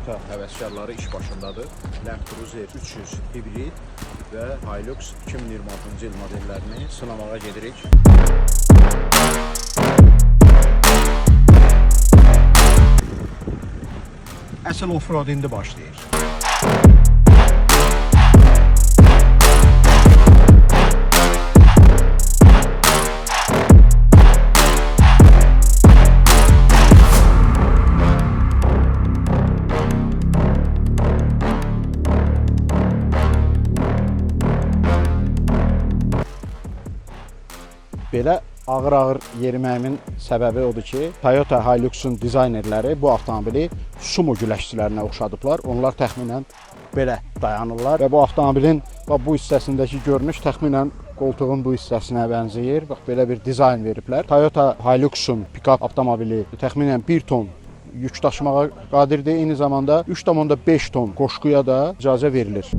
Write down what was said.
Toyota həvəskarları iş başındadır. Land Cruiser 300 hibrid və Hilux 2026-cı il modellərini sınamağa gedirik. Əsl offroad indi başlayır. Belə ağır-ağır yeriməyimin səbəbi odur ki, Toyota Hilux'un dizaynerləri bu avtomobili sumo güləşçilərinə oxşadıblar. Onlar təxminən belə dayanırlar və bu avtomobilin bu hissəsindəki görünüş təxminən qoltuğun bu hissəsinə bənzəyir. Bax, belə bir dizayn veriblər. Toyota Hilux'un pick-up avtomobili təxminən 1 ton yük daşımağa qadirdir. Eyni zamanda 3,5 ton qoşquya da icazə verilir.